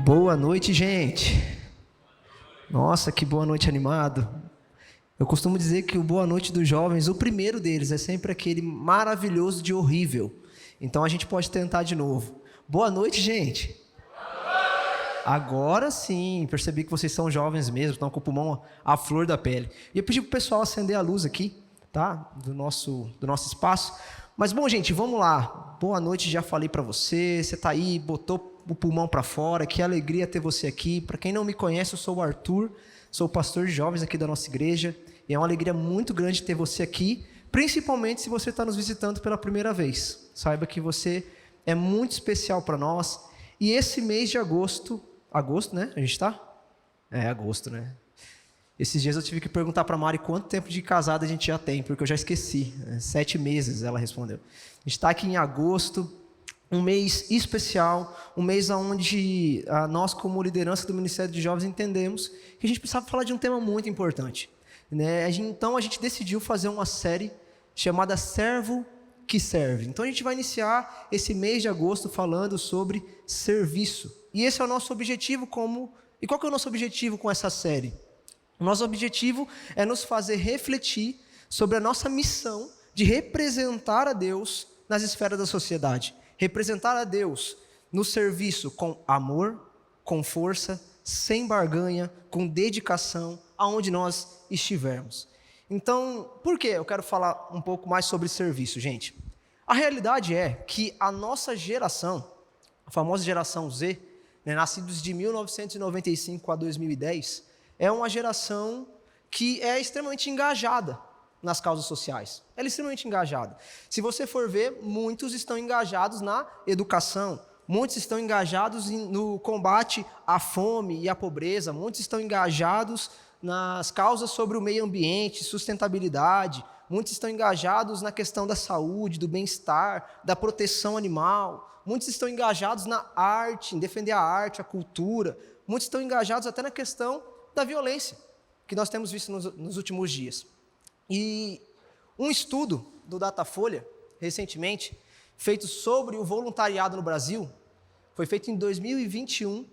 Boa noite, gente. Nossa, que boa noite animado. Eu costumo dizer que o boa noite dos jovens, o primeiro deles é sempre aquele maravilhoso de horrível. Então a gente pode tentar de novo. Boa noite, gente. Agora sim, percebi que vocês são jovens mesmo, estão com o pulmão à flor da pele. E eu pedi para o pessoal acender a luz aqui, tá? Do nosso espaço. Mas bom, gente, vamos lá. Boa noite, já falei para você. Você está aí, botou o pulmão para fora. Que alegria ter você aqui. Para quem não me conhece, eu sou o Arthur, sou o pastor de jovens aqui da nossa igreja. E é uma alegria muito grande ter você aqui, principalmente se você está nos visitando pela primeira vez. Saiba que você é muito especial para nós. E esse mês de agosto, né? A gente está? É agosto, né? Esses dias eu tive que perguntar para a Mari quanto tempo de casada a gente já tem, porque eu já esqueci. 7 meses, ela respondeu. A gente está aqui em agosto, um mês especial, um mês onde nós, como liderança do Ministério de Jovens, entendemos que a gente precisava falar de um tema muito importante, né? Então a gente decidiu fazer uma série chamada Servo que Serve. Então a gente vai iniciar esse mês de agosto falando sobre serviço. E esse é o nosso objetivo E qual que é o nosso objetivo com essa série? O nosso objetivo é nos fazer refletir sobre a nossa missão de representar a Deus nas esferas da sociedade. Representar a Deus no serviço com amor, com força, sem barganha, com dedicação, aonde nós estivermos. Então, por que eu quero falar um pouco mais sobre serviço, gente? A realidade é que a nossa geração, a famosa geração Z, nascidos de 1995 a 2010, é uma geração que é extremamente engajada nas causas sociais. Ela é extremamente engajada. Se você for ver, muitos estão engajados na educação, muitos estão engajados no combate à fome e à pobreza, muitos estão engajados nas causas sobre o meio ambiente, sustentabilidade, muitos estão engajados na questão da saúde, do bem-estar, da proteção animal, muitos estão engajados na arte, em defender a arte, a cultura, muitos estão engajados até na questão da violência, que nós temos visto nos últimos dias. E um estudo do Datafolha, recentemente, feito sobre o voluntariado no Brasil, foi feito em 2021,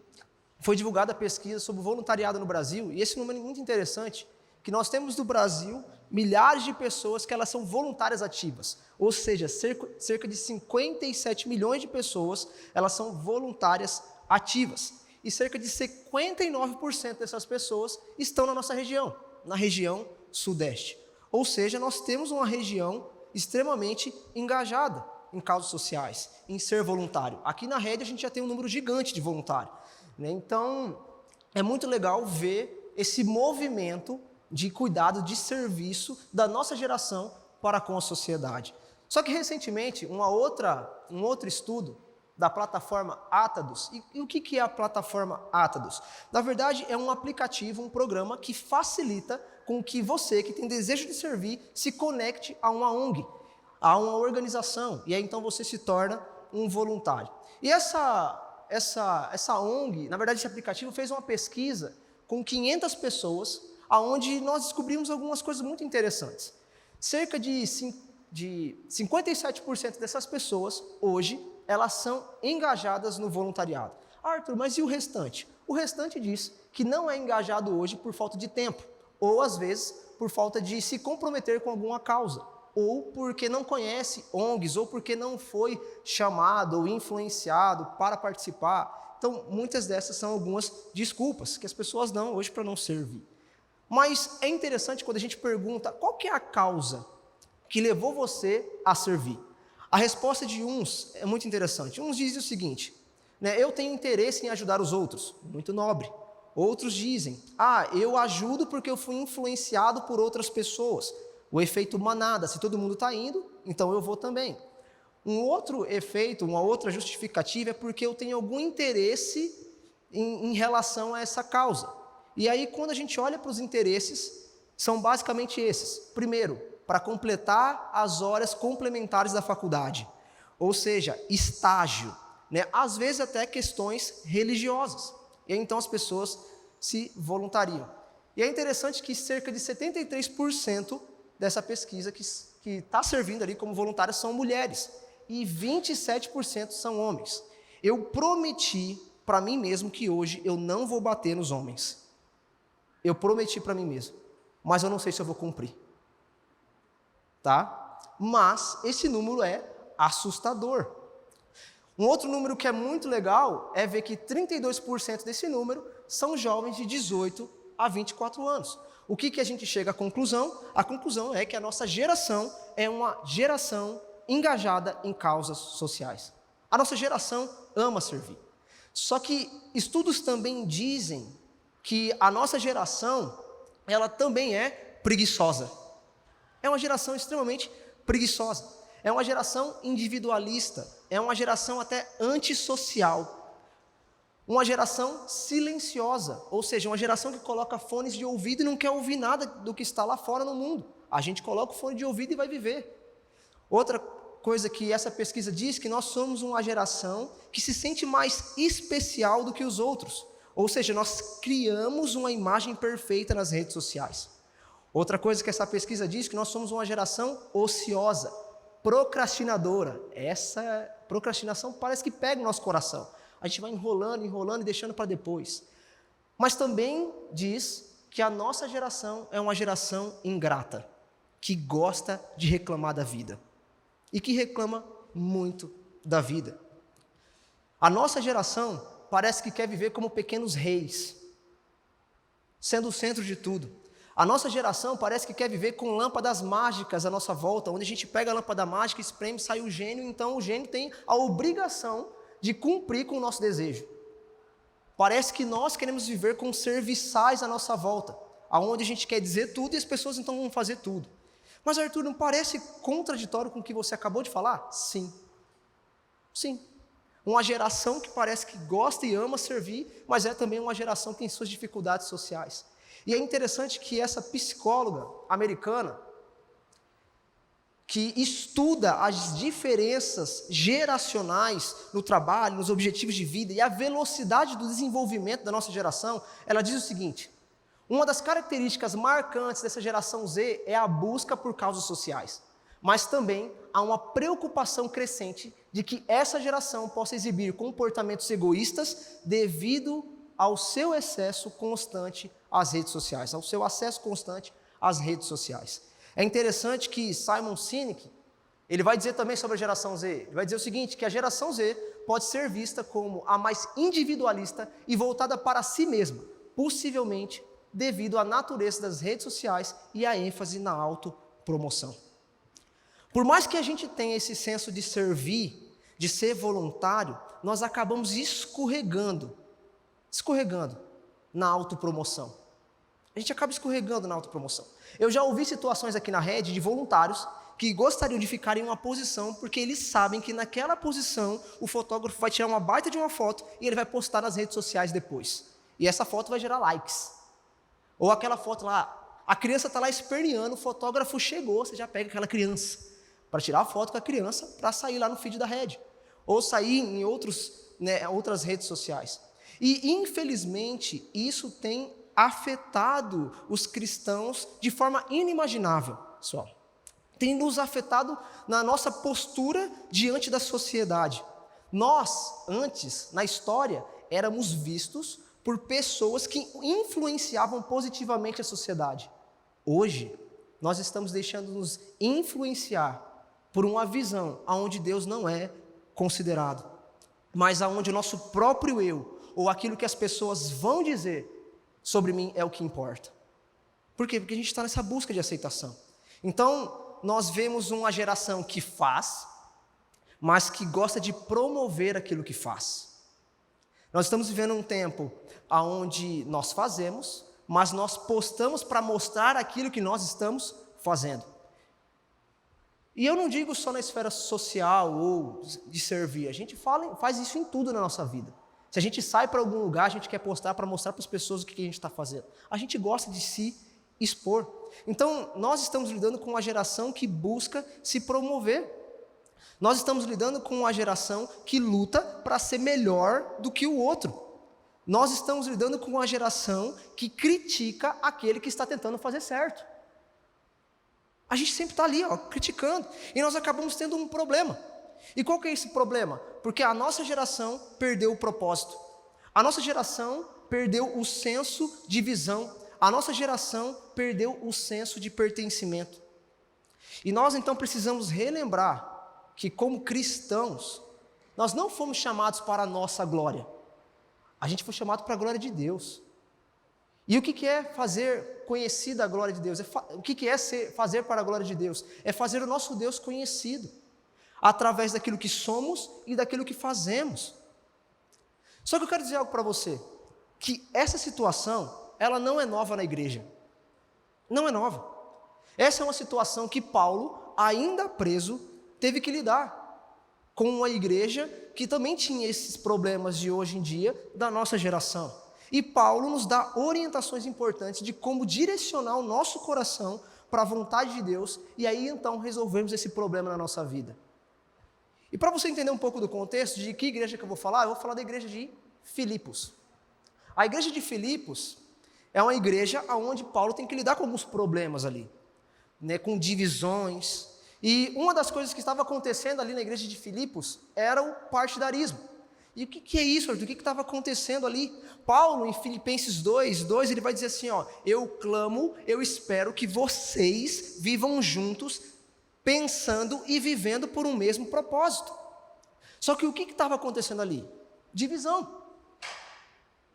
foi divulgada a pesquisa sobre o voluntariado no Brasil, e esse número é muito interessante, que nós temos no Brasil milhares de pessoas que elas são voluntárias ativas, ou seja, cerca de 57 milhões de pessoas, elas são voluntárias ativas. E cerca de 59% dessas pessoas estão na nossa região, na região sudeste. Ou seja, nós temos uma região extremamente engajada em causas sociais, em ser voluntário. Aqui na rede a gente já tem um número gigante de voluntários, né? Então, é muito legal ver esse movimento de cuidado, de serviço da nossa geração para com a sociedade. Só que recentemente, um outro estudo da plataforma Atados. E o que é a plataforma Atados? Na verdade, é um aplicativo, um programa que facilita com que você, que tem desejo de servir, se conecte a uma ONG, a uma organização, e aí então você se torna um voluntário. E essa ONG, na verdade esse aplicativo fez uma pesquisa com 500 pessoas, onde nós descobrimos algumas coisas muito interessantes. Cerca de 57% dessas pessoas, hoje, elas são engajadas no voluntariado. Arthur, mas e o restante? O restante diz que não é engajado hoje por falta de tempo, ou às vezes por falta de se comprometer com alguma causa, ou porque não conhece ONGs, ou porque não foi chamado ou influenciado para participar. Então, muitas dessas são algumas desculpas que as pessoas dão hoje para não servir. Mas é interessante quando a gente pergunta qual que é a causa que levou você a servir. A resposta de uns é muito interessante. Uns dizem o seguinte, eu tenho interesse em ajudar os outros, muito nobre. Outros dizem, eu ajudo porque eu fui influenciado por outras pessoas. O efeito manada, se todo mundo está indo, então eu vou também. Um outro efeito, uma outra justificativa é porque eu tenho algum interesse em relação a essa causa. E aí, quando a gente olha para os interesses, são basicamente esses. Primeiro, para completar as horas complementares da faculdade, ou seja, estágio, às vezes até questões religiosas. E aí, então as pessoas se voluntariam. E é interessante que cerca de 73% dessa pesquisa que está servindo ali como voluntárias são mulheres, e 27% são homens. Eu prometi para mim mesmo que hoje eu não vou bater nos homens. Eu prometi para mim mesmo, mas eu não sei se eu vou cumprir. Tá? Mas esse número é assustador. Um outro número que é muito legal é ver que 32% desse número são jovens de 18 a 24 anos. O que a gente chega à conclusão? A conclusão é que a nossa geração é uma geração engajada em causas sociais. A nossa geração ama servir. Só que estudos também dizem que a nossa geração, ela também é preguiçosa. É uma geração extremamente preguiçosa. É uma geração individualista. É uma geração até antissocial. Uma geração silenciosa, ou seja, uma geração que coloca fones de ouvido e não quer ouvir nada do que está lá fora no mundo. A gente coloca o fone de ouvido e vai viver. Outra coisa que essa pesquisa diz, que nós somos uma geração que se sente mais especial do que os outros. Ou seja, nós criamos uma imagem perfeita nas redes sociais. Outra coisa que essa pesquisa diz, que nós somos uma geração ociosa, procrastinadora. Essa procrastinação parece que pega o nosso coração. A gente vai enrolando e deixando para depois. Mas também diz que a nossa geração é uma geração ingrata, que gosta de reclamar da vida e que reclama muito da vida. A nossa geração parece que quer viver como pequenos reis, sendo o centro de tudo. A nossa geração parece que quer viver com lâmpadas mágicas à nossa volta, onde a gente pega a lâmpada mágica, espreme, sai o gênio, então o gênio tem a obrigação de cumprir com o nosso desejo. Parece que nós queremos viver com serviçais à nossa volta, aonde a gente quer dizer tudo e as pessoas então vão fazer tudo. Mas Arthur, não parece contraditório com o que você acabou de falar? Sim. Sim. Uma geração que parece que gosta e ama servir, mas é também uma geração que tem suas dificuldades sociais. E é interessante que essa psicóloga americana, que estuda as diferenças geracionais no trabalho, nos objetivos de vida e a velocidade do desenvolvimento da nossa geração, ela diz o seguinte: uma das características marcantes dessa geração Z é a busca por causas sociais, mas também há uma preocupação crescente de que essa geração possa exibir comportamentos egoístas devido ao seu excesso constante às redes sociais, ao seu acesso constante às redes sociais. É interessante que Simon Sinek, ele vai dizer também sobre a geração Z, ele vai dizer o seguinte, que a geração Z pode ser vista como a mais individualista e voltada para si mesma, possivelmente devido à natureza das redes sociais e à ênfase na autopromoção. Por mais que a gente tenha esse senso de servir, de ser voluntário, nós acabamos escorregando na autopromoção. A gente acaba escorregando na autopromoção. Eu já ouvi situações aqui na rede de voluntários que gostariam de ficar em uma posição porque eles sabem que naquela posição o fotógrafo vai tirar uma baita de uma foto e ele vai postar nas redes sociais depois. E essa foto vai gerar likes. Ou aquela foto lá, a criança está lá esperneando, o fotógrafo chegou, você já pega aquela criança para tirar a foto com a criança para sair lá no feed da rede. Ou sair em outras redes sociais. E infelizmente isso tem afetado os cristãos de forma inimaginável, pessoal. Tem nos afetado na nossa postura diante da sociedade. Nós, antes, na história, éramos vistos por pessoas que influenciavam positivamente a sociedade. Hoje, nós estamos deixando-nos influenciar por uma visão onde Deus não é considerado, mas onde o nosso próprio eu, ou aquilo que as pessoas vão dizer sobre mim é o que importa. Por quê? Porque a gente está nessa busca de aceitação. Então, nós vemos uma geração que faz, mas que gosta de promover aquilo que faz. Nós estamos vivendo um tempo onde nós fazemos, mas nós postamos para mostrar aquilo que nós estamos fazendo. E eu não digo só na esfera social ou de servir, a gente faz isso em tudo na nossa vida. Se a gente sai para algum lugar, a gente quer postar para mostrar para as pessoas o que a gente está fazendo. A gente gosta de se expor. Então, nós estamos lidando com uma geração que busca se promover. Nós estamos lidando com uma geração que luta para ser melhor do que o outro. Nós estamos lidando com uma geração que critica aquele que está tentando fazer certo. A gente sempre está ali, criticando. E nós acabamos tendo um problema. E qual que é esse problema? Porque a nossa geração perdeu o propósito. A nossa geração perdeu o senso de visão. A nossa geração perdeu o senso de pertencimento. E nós então precisamos relembrar que, como cristãos, nós não fomos chamados para a nossa glória. A gente foi chamado para a glória de Deus. E o que é fazer conhecida a glória de Deus? O que é fazer para a glória de Deus? É fazer o nosso Deus conhecido, através daquilo que somos e daquilo que fazemos. Só que eu quero dizer algo para você, que essa situação, ela não é nova na igreja. Não é nova. Essa é uma situação que Paulo, ainda preso, teve que lidar com uma igreja que também tinha esses problemas de hoje em dia, da nossa geração. E Paulo nos dá orientações importantes de como direcionar o nosso coração para a vontade de Deus, e aí então resolvermos esse problema na nossa vida. E para você entender um pouco do contexto de que igreja que eu vou falar da igreja de Filipos. A igreja de Filipos é uma igreja onde Paulo tem que lidar com alguns problemas ali, né, com divisões. E uma das coisas que estava acontecendo ali na igreja de Filipos era o partidarismo. E o que é isso, Arthur? O que estava acontecendo ali? Paulo, em Filipenses 2, ele vai dizer assim, eu clamo, eu espero que vocês vivam juntos, pensando e vivendo por um mesmo propósito. Só que o que estava acontecendo ali? Divisão.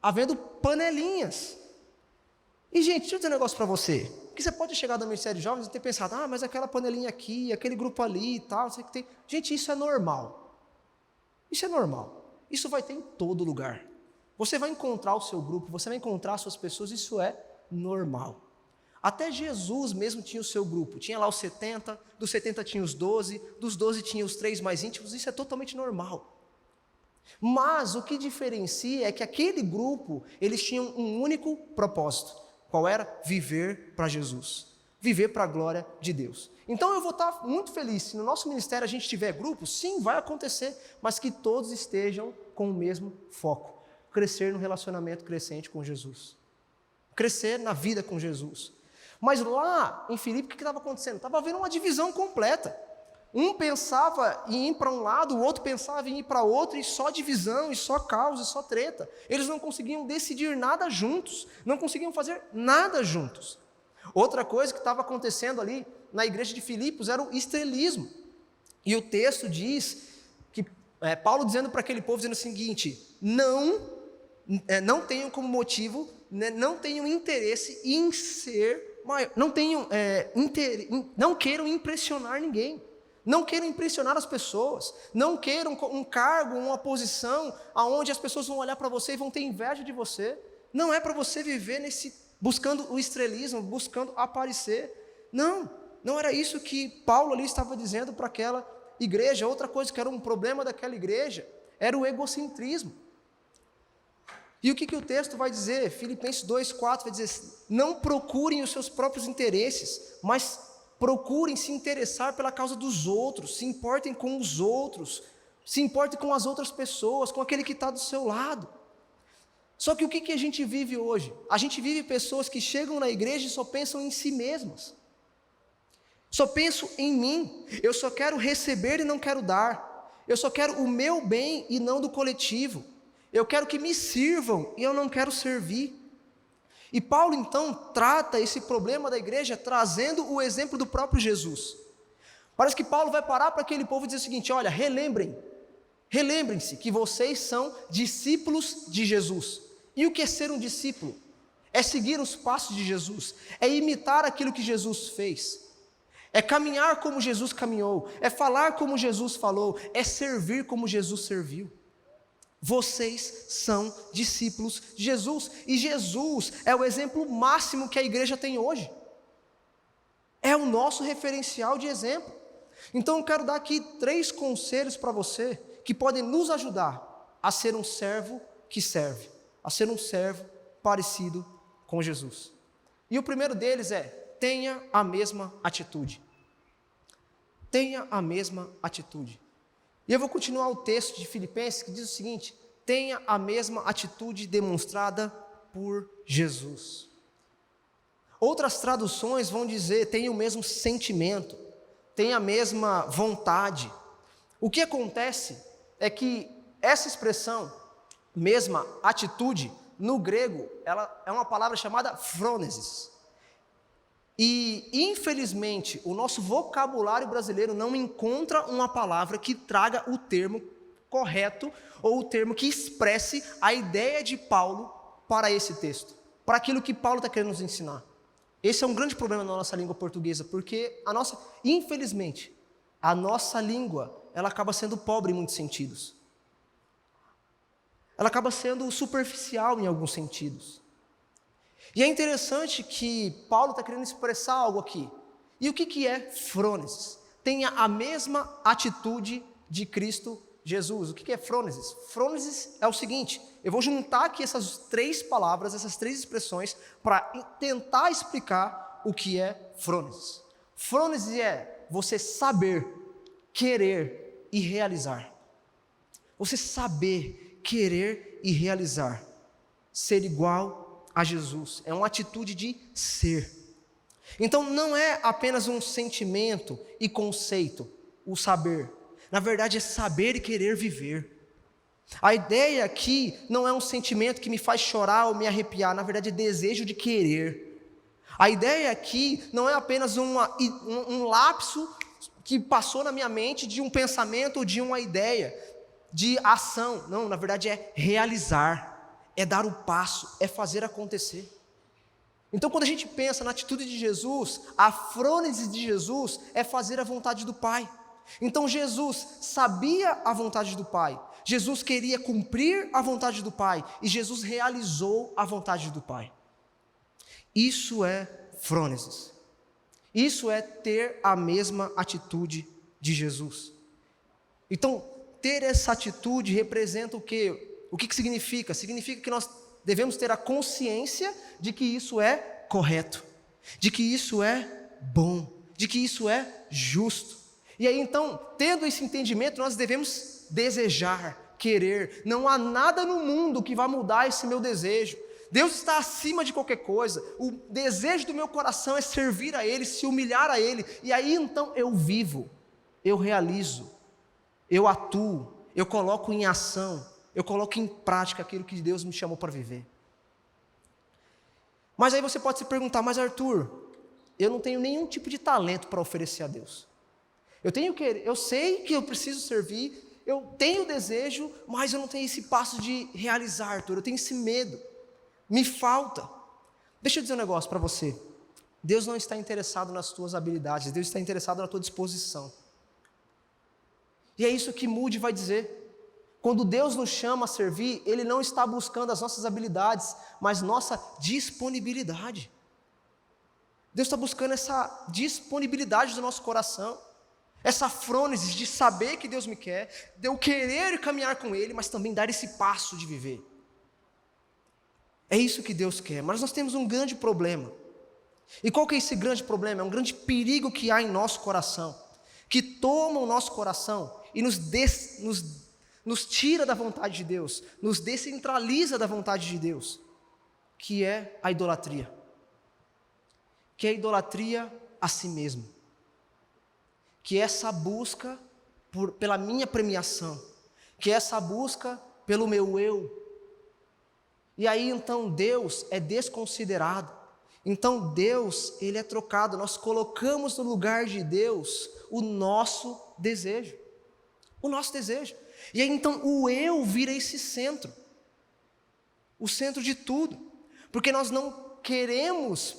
Havendo panelinhas. E, gente, deixa eu dizer um negócio para você. Que você pode chegar no Ministério de Jovens e ter pensado, mas aquela panelinha aqui, aquele grupo ali e tal, não sei o que tem. Gente, isso é normal. Isso é normal. Isso vai ter em todo lugar. Você vai encontrar o seu grupo, você vai encontrar as suas pessoas, isso é normal. Até Jesus mesmo tinha o seu grupo, tinha lá os 70, dos 70 tinha os 12, dos 12 tinha os 3 mais íntimos, isso é totalmente normal. Mas o que diferencia é que aquele grupo, eles tinham um único propósito. Qual era? Viver para Jesus, viver para a glória de Deus. Então eu vou estar muito feliz, se no nosso ministério a gente tiver grupo, sim, vai acontecer, mas que todos estejam com o mesmo foco, crescer no relacionamento crescente com Jesus, crescer na vida com Jesus. Mas lá em Filipe, o que estava acontecendo? Estava havendo uma divisão completa. Um pensava em ir para um lado, o outro pensava em ir para outro, e só divisão, e só caos, e só treta. Eles não conseguiam decidir nada juntos, não conseguiam fazer nada juntos. Outra coisa que estava acontecendo ali na igreja de Filipos era o estrelismo. E o texto diz que Paulo dizendo para aquele povo, dizendo o seguinte, não tenham como motivo, né, não tenham interesse em ser maior, não queiram impressionar ninguém, não queiram impressionar as pessoas, não queiram um cargo, uma posição, aonde as pessoas vão olhar para você e vão ter inveja de você. Não é para você viver buscando o estrelismo, buscando aparecer. Não era isso que Paulo ali estava dizendo para aquela igreja. Outra coisa que era um problema daquela igreja era o egocentrismo. E o que o texto vai dizer? Filipenses 2,4 vai dizer, não procurem os seus próprios interesses, mas procurem se interessar pela causa dos outros, se importem com os outros, se importem com as outras pessoas, com aquele que está do seu lado. Só que o que a gente vive hoje? A gente vive pessoas que chegam na igreja e só pensam em si mesmas. Só penso em mim, eu só quero receber e não quero dar. Eu só quero o meu bem e não do coletivo. Eu quero que me sirvam e eu não quero servir. E Paulo então trata esse problema da igreja trazendo o exemplo do próprio Jesus. Parece que Paulo vai parar para aquele povo e dizer o seguinte, olha, relembrem-se que vocês são discípulos de Jesus. E o que é ser um discípulo? É seguir os passos de Jesus, é imitar aquilo que Jesus fez, é caminhar como Jesus caminhou, é falar como Jesus falou, é servir como Jesus serviu. Vocês são discípulos de Jesus, e Jesus é o exemplo máximo que a igreja tem hoje, é o nosso referencial de exemplo. Então eu quero dar aqui 3 conselhos para você, que podem nos ajudar a ser um servo que serve, a ser um servo parecido com Jesus. E o primeiro deles é, tenha a mesma atitude. Tenha a mesma atitude. E eu vou continuar o texto de Filipenses, que diz o seguinte, tenha a mesma atitude demonstrada por Jesus. Outras traduções vão dizer, tenha o mesmo sentimento, tenha a mesma vontade. O que acontece é que essa expressão, mesma atitude, no grego, ela é uma palavra chamada frônesis. E, infelizmente, o nosso vocabulário brasileiro não encontra uma palavra que traga o termo correto ou o termo que expresse a ideia de Paulo para esse texto, para aquilo que Paulo está querendo nos ensinar. Esse é um grande problema na nossa língua portuguesa, porque infelizmente, a nossa língua, ela acaba sendo pobre em muitos sentidos. Ela acaba sendo superficial em alguns sentidos. E é interessante que Paulo está querendo expressar algo aqui. E o que é frônesis? Tenha a mesma atitude de Cristo Jesus. O que é frônesis? Frônesis é o seguinte, eu vou juntar aqui essas três palavras, essas três expressões, para tentar explicar o que é frônesis. Frônesis é você saber, querer e realizar. Você saber, querer e realizar. Ser igual a Jesus, é uma atitude de ser. Então não é apenas um sentimento e conceito, o saber. Na verdade é saber e querer viver. A ideia aqui não é um sentimento que me faz chorar ou me arrepiar, na verdade é desejo de querer. A ideia aqui não é apenas um lapso que passou na minha mente de um pensamento ou de uma ideia, de ação. Não, na verdade é realizar. É dar o passo, é fazer acontecer. Então, quando a gente pensa na atitude de Jesus, a frônesis de Jesus é fazer a vontade do Pai. Então, Jesus sabia a vontade do Pai, Jesus queria cumprir a vontade do Pai, e Jesus realizou a vontade do Pai. Isso é frônesis. Isso é ter a mesma atitude de Jesus. Então, ter essa atitude representa o quê? O que significa? Significa que nós devemos ter a consciência de que isso é correto, de que isso é bom, de que isso é justo. E aí então, tendo esse entendimento, nós devemos desejar, querer. Não há nada no mundo que vá mudar esse meu desejo. Deus está acima de qualquer coisa. O desejo do meu coração é servir a Ele, se humilhar a Ele. E aí então eu vivo, eu realizo, eu atuo, eu coloco em ação, eu coloco em prática aquilo que Deus me chamou para viver. Mas aí você pode se perguntar, mas Arthur, eu não tenho nenhum tipo de talento para oferecer a Deus. Eu sei que eu preciso servir, eu tenho desejo, mas eu não tenho esse passo de realizar, Arthur, eu tenho esse medo, me falta. Deixa eu dizer um negócio para você, Deus não está interessado nas tuas habilidades, Deus está interessado na tua disposição. E é isso que Moody vai dizer. Quando Deus nos chama a servir, Ele não está buscando as nossas habilidades, mas nossa disponibilidade. Deus está buscando essa disponibilidade do nosso coração, essa frônesis de saber que Deus me quer, de eu querer caminhar com Ele, mas também dar esse passo de viver. É isso que Deus quer, mas nós temos um grande problema. E qual que é esse grande problema? É um grande perigo que há em nosso coração, que toma o nosso coração e nos tira da vontade de Deus, nos descentraliza da vontade de Deus, que é a idolatria. Que é a idolatria a si mesmo. Que é essa busca pela minha premiação, que é essa busca pelo meu eu. E aí então Deus é desconsiderado. Então Deus, Ele é trocado, nós colocamos no lugar de Deus o nosso desejo. O nosso desejo. E aí então o eu vira esse centro, o centro de tudo, porque nós não queremos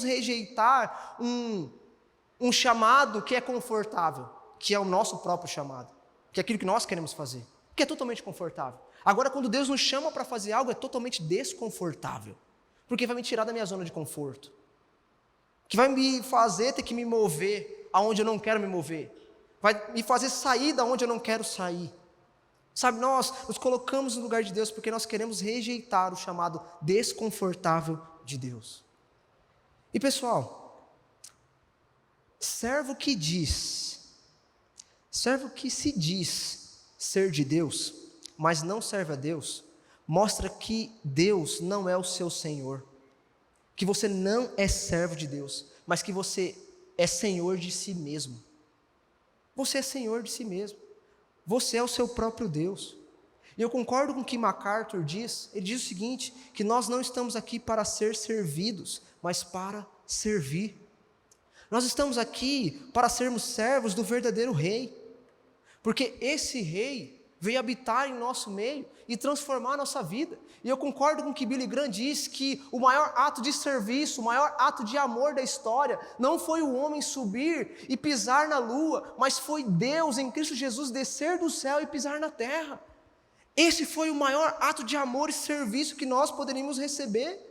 rejeitar um chamado que é confortável, que é o nosso próprio chamado, que é aquilo que nós queremos fazer, que é totalmente confortável. Agora, quando Deus nos chama para fazer algo, é totalmente desconfortável, porque vai me tirar da minha zona de conforto, que vai me fazer ter que me mover aonde eu não quero me mover, vai me fazer sair da onde eu não quero sair. Sabe, nós nos colocamos no lugar de Deus porque nós queremos rejeitar o chamado desconfortável de Deus. E pessoal, servo que se diz ser de Deus, mas não serve a Deus, mostra que Deus não é o seu Senhor, que você não é servo de Deus, mas que você é senhor de si mesmo. Você é senhor de si mesmo. Você é o seu próprio Deus. E eu concordo com o que MacArthur diz. Ele diz o seguinte, que nós não estamos aqui para ser servidos, mas para servir. Nós estamos aqui para sermos servos do verdadeiro rei, porque esse rei veio habitar em nosso meio e transformar a nossa vida. E eu concordo com o que Billy Graham diz, que o maior ato de serviço, o maior ato de amor da história, não foi o homem subir e pisar na lua, mas foi Deus em Cristo Jesus descer do céu e pisar na terra. Esse foi o maior ato de amor e serviço que nós poderíamos receber.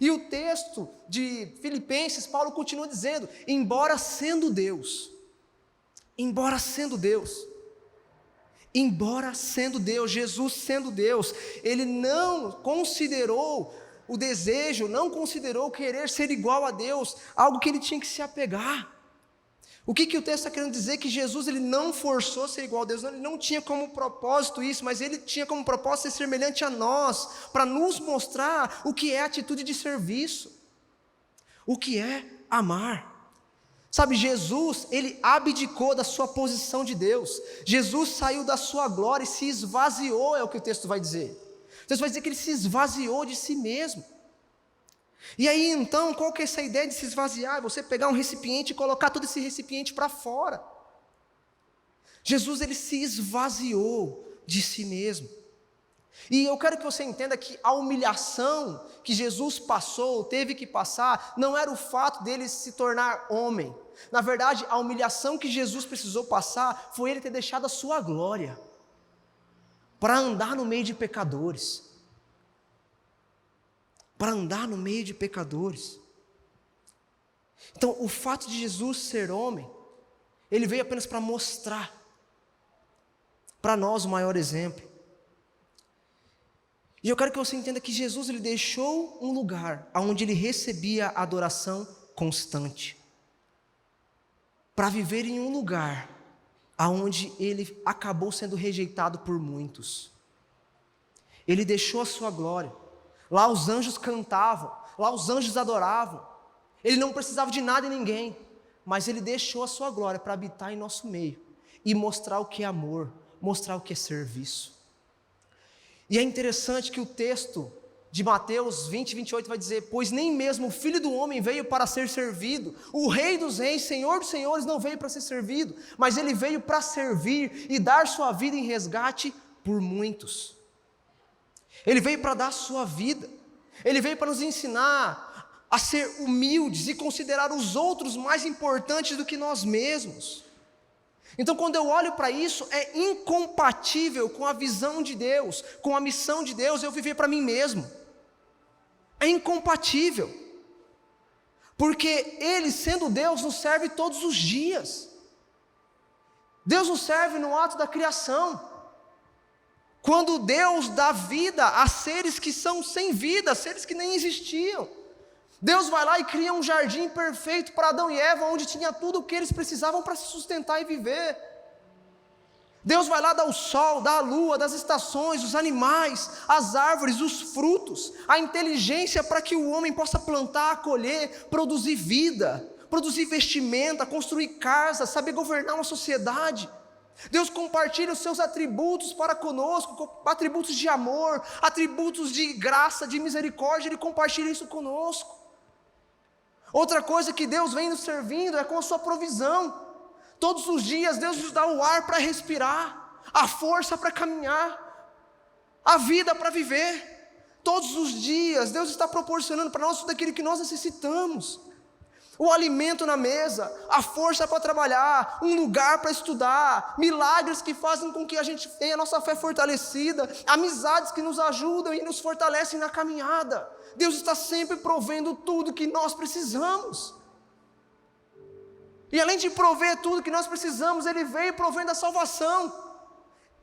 E o texto de Filipenses, Paulo continua dizendo, embora sendo Deus, Jesus sendo Deus, ele não considerou o desejo, não considerou querer ser igual a Deus, algo que ele tinha que se apegar. O que o texto está querendo dizer? Que Jesus ele não forçou ser igual a Deus, ele não tinha como propósito isso, mas ele tinha como propósito ser semelhante a nós, para nos mostrar o que é atitude de serviço, o que é amar. Sabe, Jesus, ele abdicou da sua posição de Deus, Jesus saiu da sua glória e se esvaziou, é o que o texto vai dizer. O texto vai dizer que ele se esvaziou de si mesmo. E aí então, qual que é essa ideia de se esvaziar? É você pegar um recipiente e colocar todo esse recipiente para fora. Jesus, ele se esvaziou de si mesmo. E eu quero que você entenda que a humilhação que Jesus passou, teve que passar, não era o fato dele se tornar homem. Na verdade, a humilhação que Jesus precisou passar, foi ele ter deixado a sua glória, para andar no meio de pecadores. Então, o fato de Jesus ser homem, ele veio apenas para mostrar para nós o maior exemplo. E eu quero que você entenda que Jesus ele deixou um lugar onde ele recebia adoração constante, para viver em um lugar onde ele acabou sendo rejeitado por muitos. Ele deixou a sua glória. Lá os anjos cantavam, lá os anjos adoravam. Ele não precisava de nada e ninguém, mas ele deixou a sua glória para habitar em nosso meio e mostrar o que é amor, mostrar o que é serviço. E é interessante que o texto de Mateus 20, 28 vai dizer, pois nem mesmo o Filho do Homem veio para ser servido, o Rei dos Reis, Senhor dos Senhores não veio para ser servido, mas ele veio para servir e dar sua vida em resgate por muitos. Ele veio para dar sua vida, ele veio para nos ensinar a ser humildes e considerar os outros mais importantes do que nós mesmos. Então, quando eu olho para isso, é incompatível com a visão de Deus, com a missão de Deus, eu viver para mim mesmo. É incompatível, porque Ele, sendo Deus, nos serve todos os dias. Deus nos serve no ato da criação. Quando Deus dá vida a seres que são sem vida, seres que nem existiam. Deus vai lá e cria um jardim perfeito para Adão e Eva, onde tinha tudo o que eles precisavam para se sustentar e viver. Deus vai lá dar o sol, dar a lua, das estações, os animais, as árvores, os frutos, a inteligência para que o homem possa plantar, colher, produzir vida, produzir vestimenta, construir casas, saber governar uma sociedade. Deus compartilha os seus atributos para conosco, atributos de amor, atributos de graça, de misericórdia, Ele compartilha isso conosco. Outra coisa que Deus vem nos servindo é com a sua provisão. Todos os dias Deus nos dá o ar para respirar, a força para caminhar, a vida para viver. Todos os dias Deus está proporcionando para nós tudo aquilo que nós necessitamos. O alimento na mesa, a força para trabalhar, um lugar para estudar, milagres que fazem com que a gente tenha a nossa fé fortalecida, amizades que nos ajudam e nos fortalecem na caminhada. Deus está sempre provendo tudo que nós precisamos. E além de prover tudo que nós precisamos, Ele veio provendo a salvação.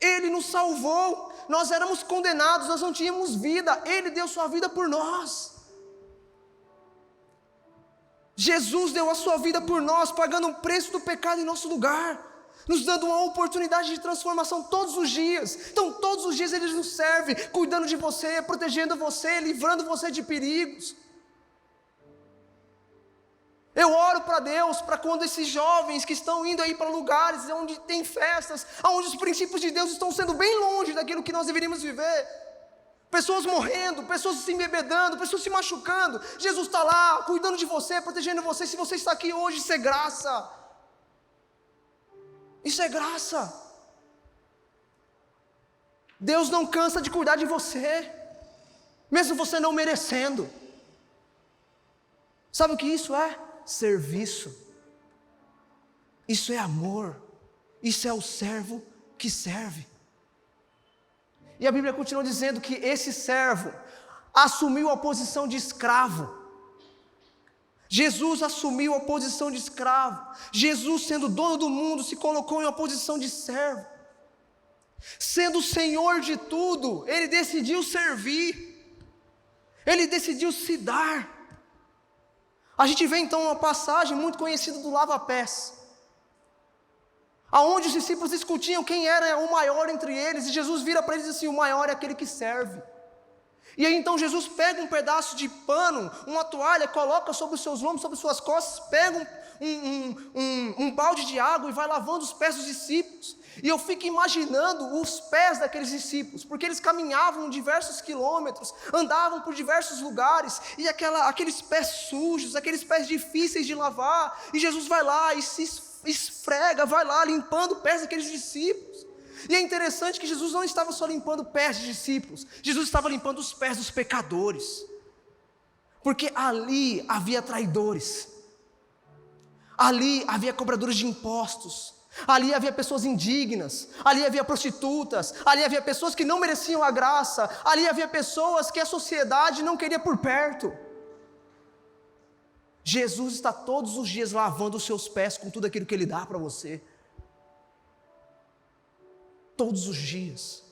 Ele nos salvou. Nós éramos condenados, nós não tínhamos vida. Ele deu sua vida por nós. Jesus deu a sua vida por nós, pagando o preço do pecado em nosso lugar, nos dando uma oportunidade de transformação todos os dias. Então todos os dias Ele nos serve, cuidando de você, protegendo você, livrando você de perigos. Eu oro para Deus, para quando esses jovens que estão indo aí para lugares onde tem festas, onde os princípios de Deus estão sendo bem longe daquilo que nós deveríamos viver, pessoas morrendo, pessoas se embebedando, pessoas se machucando, Jesus está lá, cuidando de você, protegendo você. Se você está aqui hoje, isso é graça, isso é graça. Deus não cansa de cuidar de você, mesmo você não merecendo. Sabe o que isso é? Serviço. Isso é amor. Isso é o servo que serve. E a Bíblia continua dizendo que esse servo assumiu a posição de escravo. Jesus assumiu a posição de escravo. Jesus, sendo dono do mundo, se colocou em uma posição de servo. Sendo o Senhor de tudo, Ele decidiu servir. Ele decidiu se dar. A gente vê então uma passagem muito conhecida do lava-pés, aonde os discípulos discutiam quem era o maior entre eles, e Jesus vira para eles e diz assim: o maior é aquele que serve. E aí então Jesus pega um pedaço de pano, uma toalha, coloca sobre os seus lombos, sobre suas costas, pega um balde de água e vai lavando os pés dos discípulos. E eu fico imaginando os pés daqueles discípulos, porque eles caminhavam diversos quilômetros, andavam por diversos lugares, e aqueles pés sujos, aqueles pés difíceis de lavar, e Jesus vai lá e se esfrega, vai lá limpando os pés daqueles discípulos. E é interessante que Jesus não estava só limpando pés de discípulos, Jesus estava limpando os pés dos pecadores, porque ali havia traidores, ali havia cobradores de impostos, ali havia pessoas indignas, ali havia prostitutas, ali havia pessoas que não mereciam a graça, ali havia pessoas que a sociedade não queria por perto. Jesus está todos os dias lavando os seus pés com tudo aquilo que Ele dá para você. Todos os dias.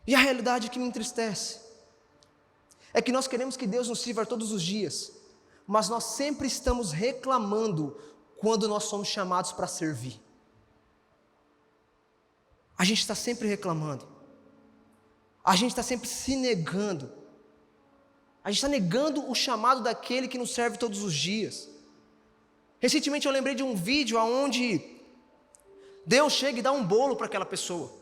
E a realidade que me entristece é que nós queremos que Deus nos sirva todos os dias, mas nós sempre estamos reclamando quando nós somos chamados para servir. A gente está sempre reclamando. A gente está sempre se negando. A gente está negando o chamado daquele que nos serve todos os dias. Recentemente eu lembrei de um vídeo onde Deus chega e dá um bolo para aquela pessoa.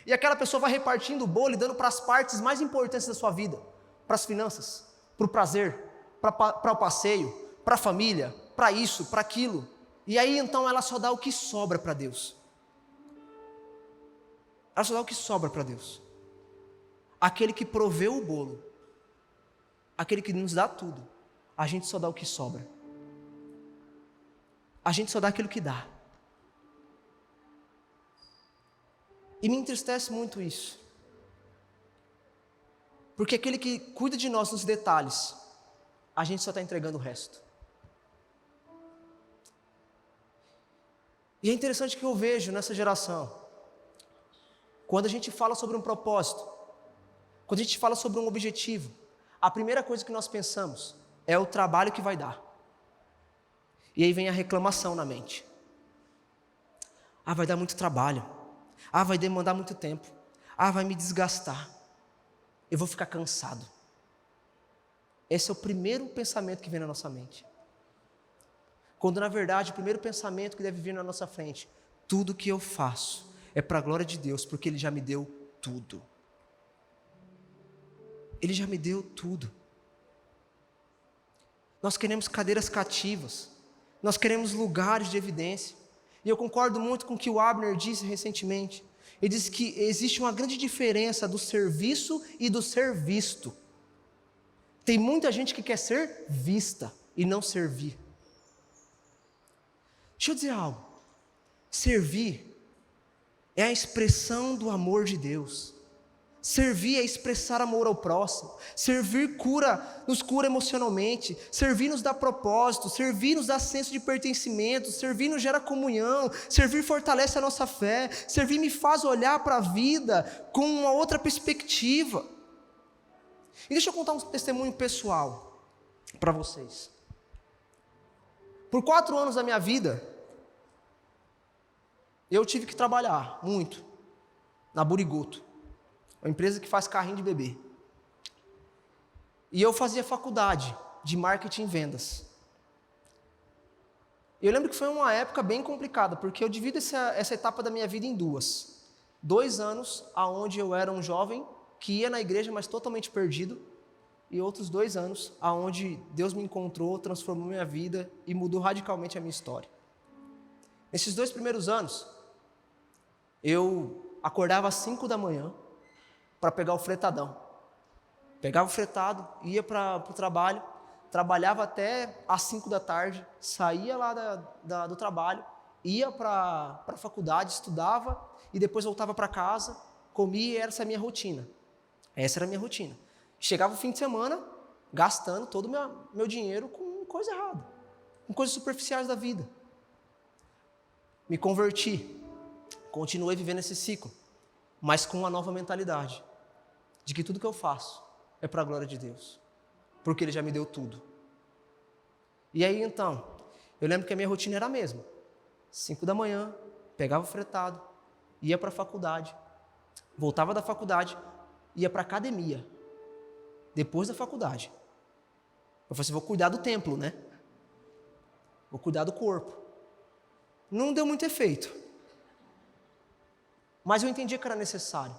E aquela pessoa vai repartindo o bolo e dando para as partes mais importantes da sua vida. Para as finanças, para o prazer, para o passeio, para a família, para isso, para aquilo. E aí então ela só dá o que sobra para Deus. Ela só dá o que sobra para Deus. Aquele que proveu o bolo, aquele que nos dá tudo, a gente só dá o que sobra. A gente só dá aquilo que dá. E me entristece muito isso. Porque aquele que cuida de nós nos detalhes, a gente só está entregando o resto. E é interessante que eu vejo nessa geração, quando a gente fala sobre um propósito, quando a gente fala sobre um objetivo, a primeira coisa que nós pensamos é o trabalho que vai dar. E aí vem a reclamação na mente. Ah, vai dar muito trabalho. Ah, vai demandar muito tempo. Ah, vai me desgastar. Eu vou ficar cansado. Esse é o primeiro pensamento que vem na nossa mente. Quando na verdade o primeiro pensamento que deve vir na nossa frente: tudo que eu faço é para a glória de Deus, porque Ele já me deu tudo. Ele já me deu tudo. Nós queremos cadeiras cativas, nós queremos lugares de evidência. E eu concordo muito com o que o Abner disse recentemente. Ele disse que existe uma grande diferença do serviço e do ser visto. Tem muita gente que quer ser vista e não servir. Deixa eu dizer algo. Servir é a expressão do amor de Deus. Servir é expressar amor ao próximo. Servir nos cura emocionalmente. Servir nos dá propósito. Servir nos dá senso de pertencimento. Servir nos gera comunhão. Servir fortalece a nossa fé. Servir me faz olhar para a vida com uma outra perspectiva. E deixa eu contar um testemunho pessoal para vocês. Por 4 anos da minha vida, eu tive que trabalhar muito na Burigoto, uma empresa que faz carrinho de bebê. E eu fazia faculdade de marketing e vendas. Eu lembro que foi uma época bem complicada, porque eu divido essa etapa da minha vida em duas. 2 anos onde eu era um jovem que ia na igreja, mas totalmente perdido, e outros 2 anos onde Deus me encontrou, transformou minha vida e mudou radicalmente a minha história. Nesses 2 primeiros anos, eu acordava às 5 da manhã para pegar o fretadão. Pegava o fretado, ia para o trabalho, trabalhava até às 5 da tarde, saía lá do trabalho, ia para a faculdade, estudava e depois voltava para casa, comia e essa era a minha rotina. Essa era a minha rotina. Chegava o fim de semana, gastando todo o meu dinheiro com coisa errada, com coisas superficiais da vida. Me converti, continuei vivendo esse ciclo, mas com uma nova mentalidade, de que tudo que eu faço é para a glória de Deus, porque Ele já me deu tudo. E aí então, eu lembro que a minha rotina era a mesma, 5 da manhã, pegava o fretado, ia para a faculdade, voltava da faculdade, ia para a academia, depois da faculdade. Eu falei assim, vou cuidar do templo, né? Vou cuidar do corpo. Não deu muito efeito, mas eu entendi que era necessário.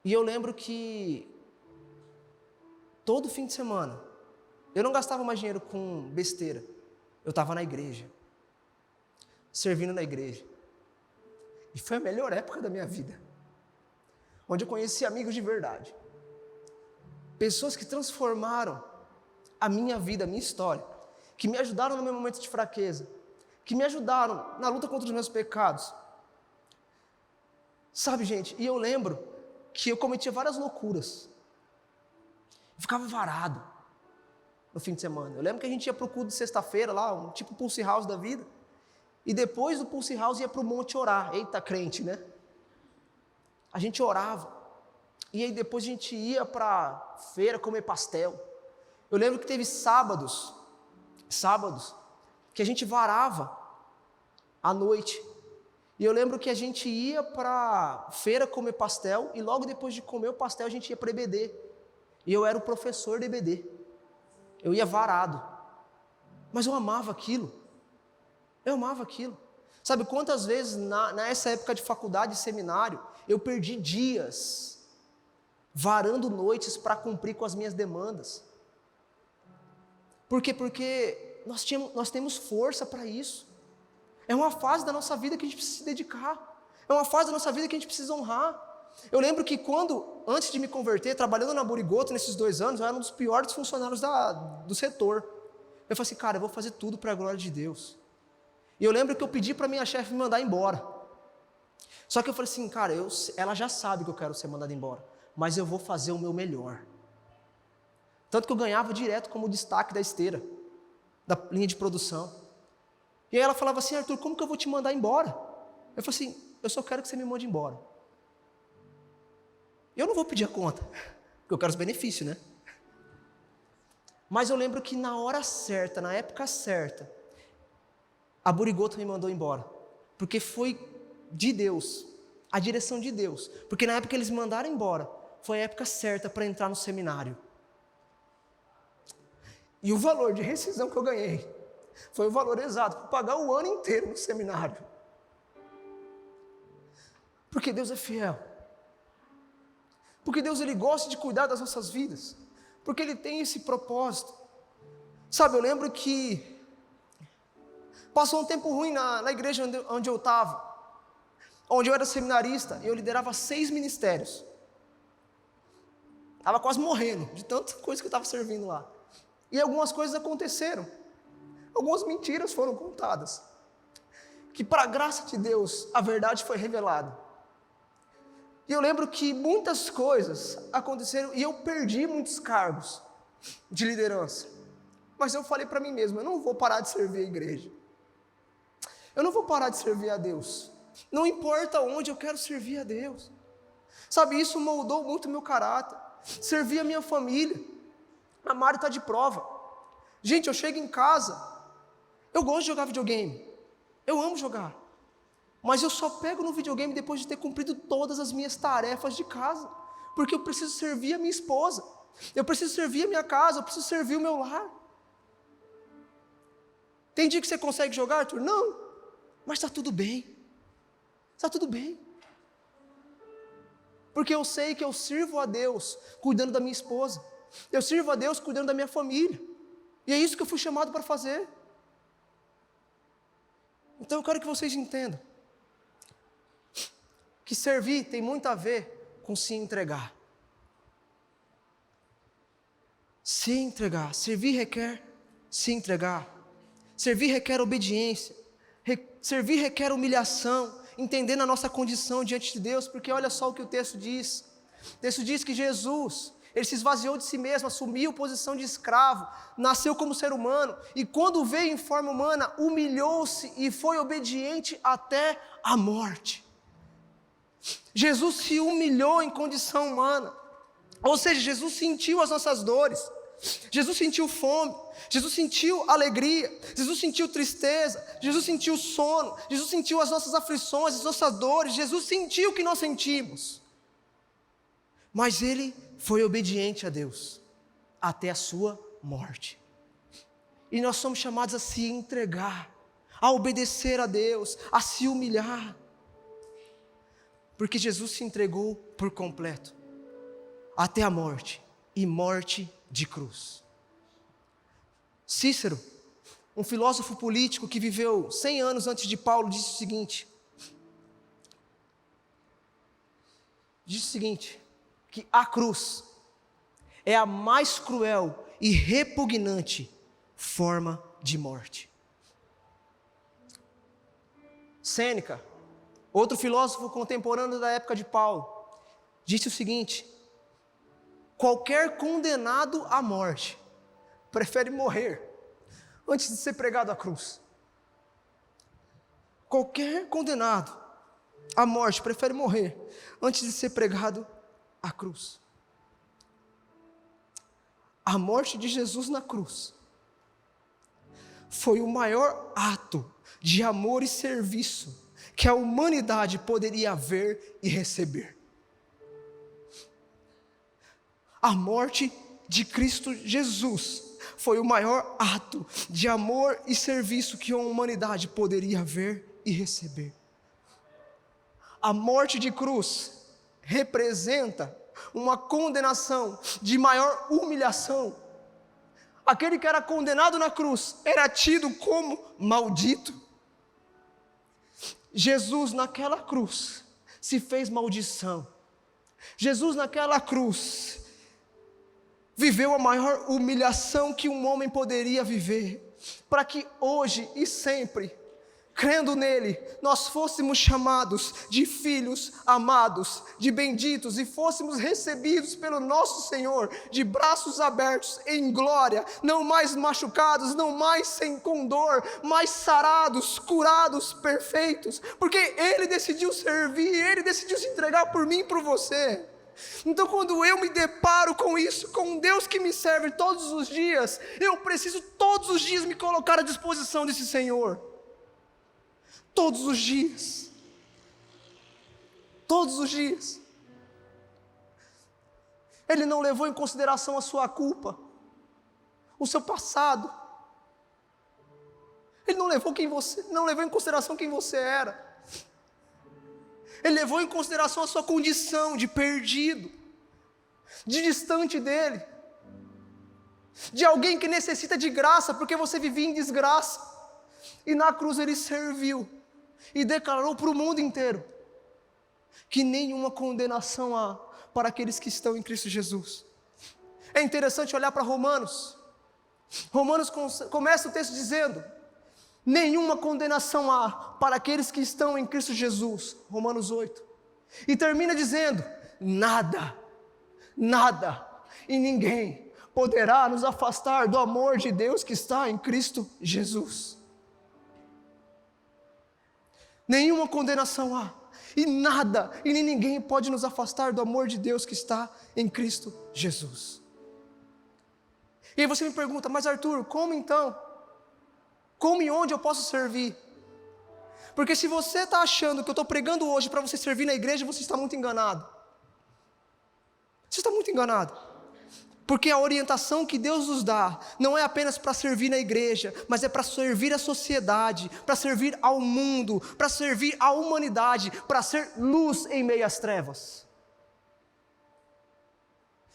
E eu lembro que todo fim de semana, eu não gastava mais dinheiro com besteira. Eu estava na igreja, servindo na igreja. E foi a melhor época da minha vida, onde eu conheci amigos de verdade. Pessoas que transformaram a minha vida, a minha história, que me ajudaram no meu momento de fraqueza, que me ajudaram na luta contra os meus pecados. Sabe, gente, e eu lembro que eu cometia várias loucuras. Eu ficava varado no fim de semana. Eu lembro que a gente ia para o culto de sexta-feira lá, um tipo Pulse House da vida, e depois do Pulse House ia para o monte orar. Eita, crente, né? A gente orava, e aí depois a gente ia para a feira comer pastel. Eu lembro que teve sábados, que a gente varava à noite. E eu lembro que a gente ia para a feira comer pastel, e logo depois de comer o pastel a gente ia para EBD. E eu era o professor de EBD. Eu ia varado. Mas eu amava aquilo. Eu amava aquilo. Sabe quantas vezes nessa época de faculdade e seminário, eu perdi dias varando noites para cumprir com as minhas demandas. Por quê? Porque nós temos força para isso. É uma fase da nossa vida que a gente precisa se dedicar. É uma fase da nossa vida que a gente precisa honrar. Eu lembro que antes de me converter, trabalhando na Burigoto nesses 2 anos, eu era um dos piores funcionários do setor. Eu falei assim, cara, eu vou fazer tudo para a glória de Deus. E eu lembro que eu pedi para minha chefe me mandar embora. Só que eu falei assim, cara, ela já sabe que eu quero ser mandado embora, mas eu vou fazer o meu melhor. Tanto que eu ganhava direto como destaque da esteira, da linha de produção. E aí ela falava assim, Arthur, como que eu vou te mandar embora? Eu falei assim, eu só quero que você me mande embora. Eu não vou pedir a conta, porque eu quero os benefícios, né? Mas eu lembro que na hora certa, na época certa, a Burigoto me mandou embora, porque foi de Deus, a direção de Deus. Porque na época que eles me mandaram embora, foi a época certa para entrar no seminário. E o valor de rescisão que eu ganhei foi o valor exato para pagar o ano inteiro no seminário. Porque Deus é fiel. Porque Deus Ele gosta de cuidar das nossas vidas. Porque Ele tem esse propósito. Sabe, eu lembro que passou um tempo ruim na igreja onde eu estava, onde eu era seminarista, e eu liderava 6 ministérios. Estava quase morrendo de tanta coisa que eu estava servindo lá. E algumas coisas aconteceram. Algumas mentiras foram contadas. Que para a graça de Deus, a verdade foi revelada. E eu lembro que muitas coisas aconteceram e eu perdi muitos cargos de liderança. Mas eu falei para mim mesmo, eu não vou parar de servir a igreja. Eu não vou parar de servir a Deus. Não importa onde, eu quero servir a Deus. Sabe, isso moldou muito o meu caráter. Servir a minha família. A Mari está de prova. Gente, eu chego em casa, eu gosto de jogar videogame. Eu amo jogar. Mas eu só pego no videogame depois de ter cumprido todas as minhas tarefas de casa. Porque eu preciso servir a minha esposa. Eu preciso servir a minha casa, eu preciso servir o meu lar. Tem dia que você consegue jogar, Arthur? Não, mas está tudo bem. Está tudo bem. Porque eu sei que eu sirvo a Deus cuidando da minha esposa. Eu sirvo a Deus cuidando da minha família. E é isso que eu fui chamado para fazer. Então eu quero que vocês entendam que servir tem muito a ver com se entregar. Se entregar. Servir requer se entregar. Servir requer obediência. Servir requer humilhação, entendendo a nossa condição diante de Deus, porque olha só o que o texto diz. O texto diz que Jesus, ele se esvaziou de si mesmo, assumiu posição de escravo, nasceu como ser humano, e quando veio em forma humana, humilhou-se e foi obediente até a morte. Jesus se humilhou em condição humana, ou seja, Jesus sentiu as nossas dores, Jesus sentiu fome, Jesus sentiu alegria, Jesus sentiu tristeza, Jesus sentiu sono, Jesus sentiu as nossas aflições, as nossas dores, Jesus sentiu o que nós sentimos. Mas Ele foi obediente a Deus, até a sua morte. E nós somos chamados a se entregar, a obedecer a Deus, a se humilhar. Porque Jesus se entregou por completo, até a morte, e morte de cruz. Cícero, um filósofo político que viveu 100 anos antes de Paulo, disse o seguinte, que a cruz é a mais cruel e repugnante forma de morte. Sêneca, outro filósofo contemporâneo da época de Paulo, disse o seguinte: qualquer condenado à morte prefere morrer antes de ser pregado à cruz. Qualquer condenado à morte prefere morrer antes de ser pregado à cruz. A morte de Jesus na cruz foi o maior ato de amor e serviço que a humanidade poderia ver e receber. A morte de Cristo Jesus foi o maior ato de amor e serviço que a humanidade poderia ver e receber. A morte de cruz representa uma condenação de maior humilhação. Aquele que era condenado na cruz era tido como maldito. Jesus naquela cruz se fez maldição. Jesus naquela cruz viveu a maior humilhação que um homem poderia viver, para que hoje e sempre, crendo nele, nós fôssemos chamados de filhos amados, de benditos, e fôssemos recebidos pelo nosso Senhor, de braços abertos, em glória, não mais machucados, não mais com dor, mas sarados, curados, perfeitos, porque Ele decidiu servir, Ele decidiu se entregar por mim e por você. Então quando eu me deparo com isso, com um Deus que me serve todos os dias, eu preciso todos os dias me colocar à disposição desse Senhor. Todos os dias. Todos os dias. Ele não levou em consideração a sua culpa, o seu passado. Ele não levou em consideração quem você era. Ele levou em consideração a sua condição de perdido, de distante dele, de alguém que necessita de graça, porque você vivia em desgraça. E na cruz ele serviu e declarou para o mundo inteiro que nenhuma condenação há para aqueles que estão em Cristo Jesus. É interessante olhar para Romanos. Romanos começa o texto dizendo: nenhuma condenação há para aqueles que estão em Cristo Jesus, Romanos 8, e termina dizendo: nada e ninguém poderá nos afastar do amor de Deus que está em Cristo Jesus. Nenhuma condenação há, e nada e nem ninguém pode nos afastar do amor de Deus que está em Cristo Jesus. E aí você me pergunta: mas Arthur, como então? Como e onde eu posso servir? Porque se você está achando que eu estou pregando hoje para você servir na igreja, você está muito enganado. Você está muito enganado. Porque a orientação que Deus nos dá não é apenas para servir na igreja, mas é para servir a sociedade, para servir ao mundo, para servir à humanidade, para ser luz em meio às trevas.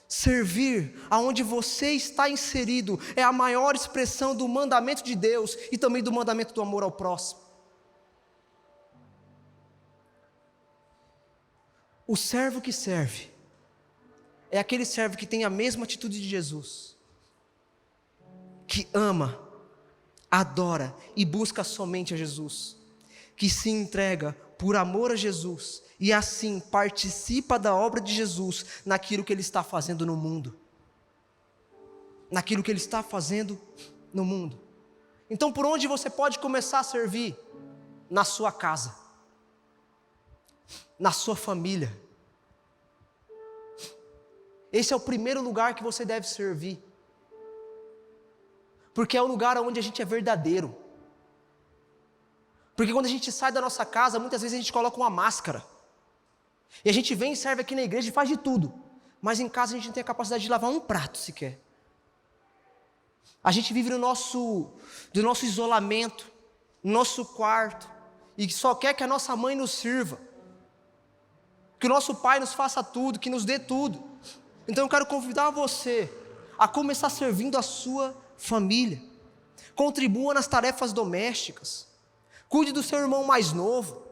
Servir aonde você está inserido é a maior expressão do mandamento de Deus e também do mandamento do amor ao próximo. O servo que serve é aquele servo que tem a mesma atitude de Jesus, que ama, adora e busca somente a Jesus, que se entrega por amor a Jesus e assim participa da obra de Jesus naquilo que Ele está fazendo no mundo. Naquilo que Ele está fazendo no mundo. Então, por onde você pode começar a servir? Na sua casa, na sua família. Esse é o primeiro lugar que você deve servir, porque é o lugar onde a gente é verdadeiro. Porque quando a gente sai da nossa casa, muitas vezes a gente coloca uma máscara, e a gente vem e serve aqui na igreja e faz de tudo, mas em casa a gente não tem a capacidade de lavar um prato sequer. A gente vive do nosso isolamento, no nosso quarto, e só quer que a nossa mãe nos sirva, que o nosso pai nos faça tudo, que nos dê tudo. Então eu quero convidar você a começar servindo a sua família. Contribua nas tarefas domésticas. Cuide do seu irmão mais novo.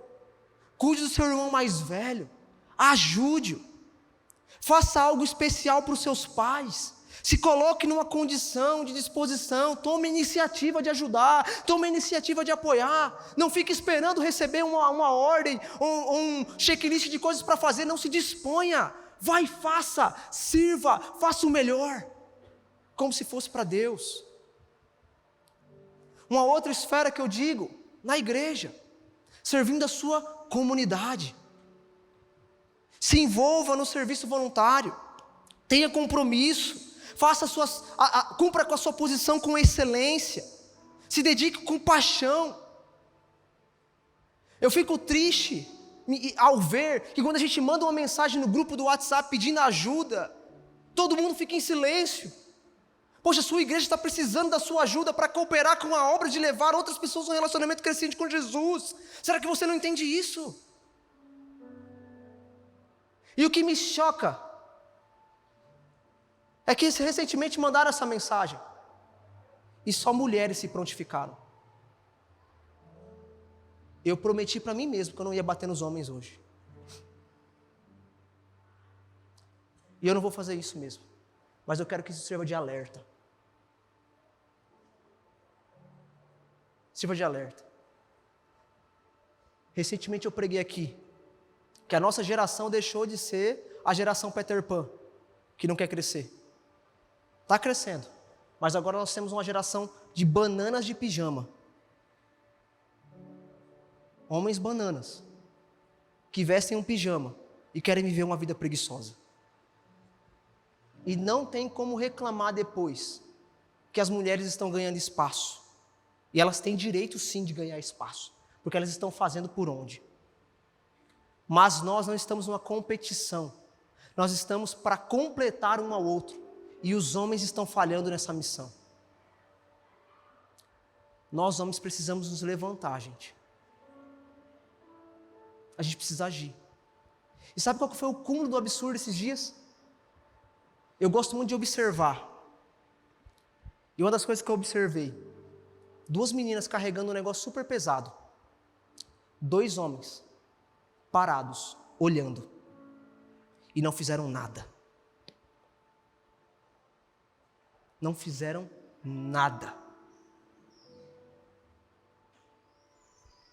Cuide do seu irmão mais velho. Ajude-o. Faça algo especial para os seus pais. Se coloque numa condição de disposição. Tome a iniciativa de ajudar. Tome a iniciativa de apoiar. Não fique esperando receber uma ordem ou um checklist de coisas para fazer. Não se disponha. Vai, faça, sirva, faça o melhor, como se fosse para Deus. Uma outra esfera que eu digo, na igreja, servindo a sua comunidade. Se envolva no serviço voluntário, tenha compromisso, cumpra com a sua posição com excelência, se dedique com paixão. Eu fico triste ao ver que quando a gente manda uma mensagem no grupo do WhatsApp pedindo ajuda, todo mundo fica em silêncio. Poxa, sua igreja está precisando da sua ajuda para cooperar com a obra de levar outras pessoas a um relacionamento crescente com Jesus. Será que você não entende isso? E o que me choca é que recentemente mandaram essa mensagem e só mulheres se prontificaram. Eu prometi para mim mesmo que eu não ia bater nos homens hoje. E eu não vou fazer isso mesmo. Mas eu quero que isso sirva de alerta. Sirva de alerta. Recentemente eu preguei aqui que a nossa geração deixou de ser a geração Peter Pan, que não quer crescer. Está crescendo. Mas agora nós temos uma geração de bananas de pijama. Homens bananas, que vestem um pijama e querem viver uma vida preguiçosa. E não tem como reclamar depois que as mulheres estão ganhando espaço. E elas têm direito sim de ganhar espaço, porque elas estão fazendo por onde. Mas nós não estamos numa competição, nós estamos para completar um ao outro. E os homens estão falhando nessa missão. Nós homens precisamos nos levantar, gente. A gente precisa agir. E sabe qual que foi o cúmulo do absurdo esses dias? Eu gosto muito de observar. E uma das coisas que eu observei, 2 meninas carregando um negócio super pesado. 2 homens parados, olhando. E não fizeram nada. Não fizeram nada.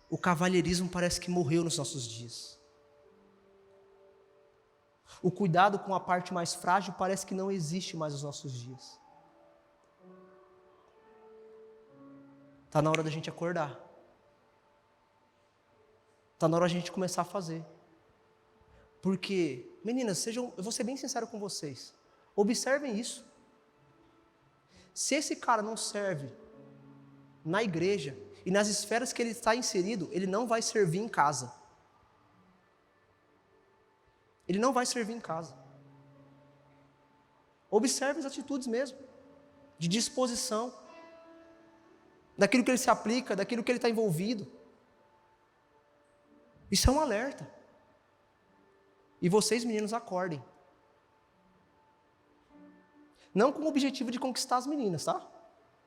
O cavalheirismo parece que morreu nos nossos dias. O cuidado com a parte mais frágil parece que não existe mais nos nossos dias. Está na hora da gente acordar. Está na hora da gente começar a fazer. Porque, meninas, eu vou ser bem sincero com vocês. Observem isso. Se esse cara não serve na igreja e nas esferas que ele está inserido, ele não vai servir em casa. Ele não vai servir em casa. Observe as atitudes mesmo, de disposição, daquilo que ele se aplica, daquilo que ele está envolvido. Isso é um alerta. E vocês, meninos, acordem. Não com o objetivo de conquistar as meninas, tá?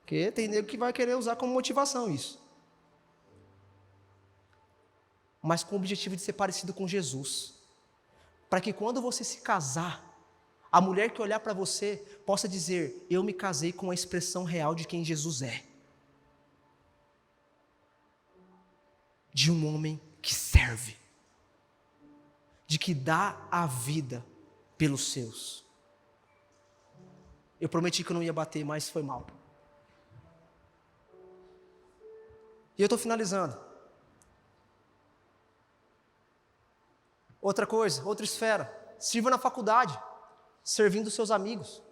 Porque tem nego que vai querer usar como motivação isso. Mas com o objetivo de ser parecido com Jesus. Para que quando você se casar, a mulher que olhar para você possa dizer: eu me casei com a expressão real de quem Jesus é. De um homem que serve. De que dá a vida pelos seus. Eu prometi que eu não ia bater, mas foi mal. E eu estou finalizando. Outra coisa, outra esfera. Sirva na faculdade, servindo seus amigos.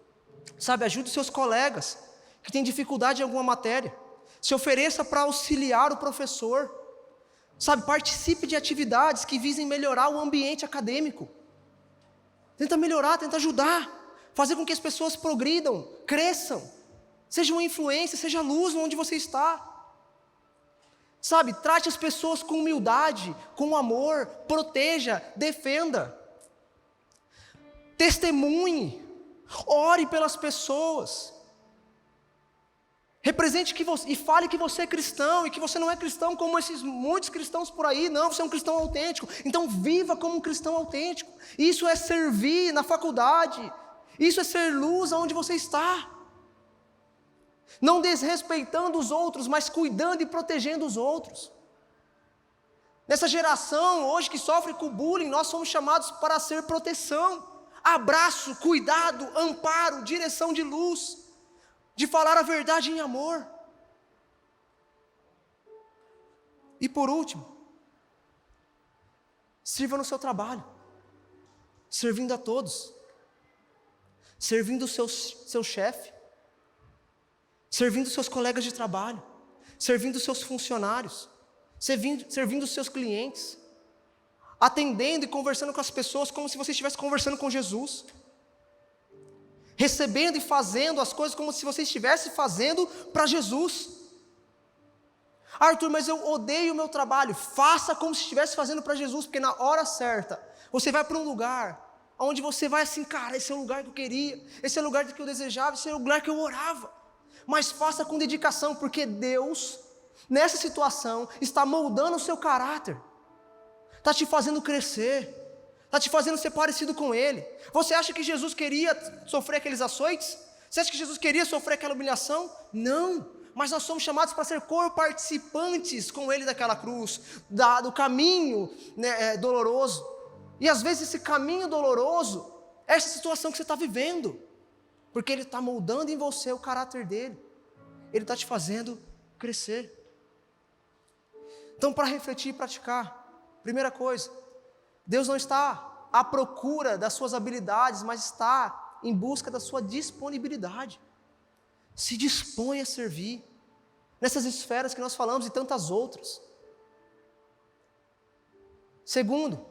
Sabe, ajude seus colegas que têm dificuldade em alguma matéria. Se ofereça para auxiliar o professor. Sabe, participe de atividades que visem melhorar o ambiente acadêmico. Tenta melhorar, tenta ajudar. Fazer com que as pessoas progridam, cresçam. Seja uma influência, seja luz onde você está. Sabe, trate as pessoas com humildade, com amor, proteja, defenda. Testemunhe, ore pelas pessoas. Represente e fale que você é cristão e que você não é cristão como esses muitos cristãos por aí. Não, você é um cristão autêntico. Então viva como um cristão autêntico. Isso é servir na faculdade. Isso é ser luz aonde você está. Não desrespeitando os outros, mas cuidando e protegendo os outros. Nessa geração hoje que sofre com bullying, nós somos chamados para ser proteção, abraço, cuidado, amparo, direção de luz, de falar a verdade em amor. E por último, sirva no seu trabalho, servindo a todos, servindo o seu chefe, servindo seus colegas de trabalho, servindo seus funcionários, servindo os seus clientes, atendendo e conversando com as pessoas como se você estivesse conversando com Jesus, recebendo e fazendo as coisas como se você estivesse fazendo para Jesus. Arthur, mas eu odeio o meu trabalho. Faça como se estivesse fazendo para Jesus, porque na hora certa, você vai para um lugar onde você vai assim, cara, esse é o lugar que eu queria, esse é o lugar que eu desejava, esse é o lugar que eu orava. Mas faça com dedicação, porque Deus, nessa situação, está moldando o seu caráter, está te fazendo crescer, está te fazendo ser parecido com Ele. Você acha que Jesus queria sofrer aqueles açoites? Você acha que Jesus queria sofrer aquela humilhação? Não, mas nós somos chamados para ser co-participantes com Ele daquela cruz, do caminho doloroso. E às vezes esse caminho doloroso é essa situação que você está vivendo. Porque Ele está moldando em você o caráter dEle. Ele está te fazendo crescer. Então, para refletir e praticar, primeira coisa, Deus não está à procura das suas habilidades, mas está em busca da sua disponibilidade. Se dispõe a servir, nessas esferas que nós falamos e tantas outras. Segundo,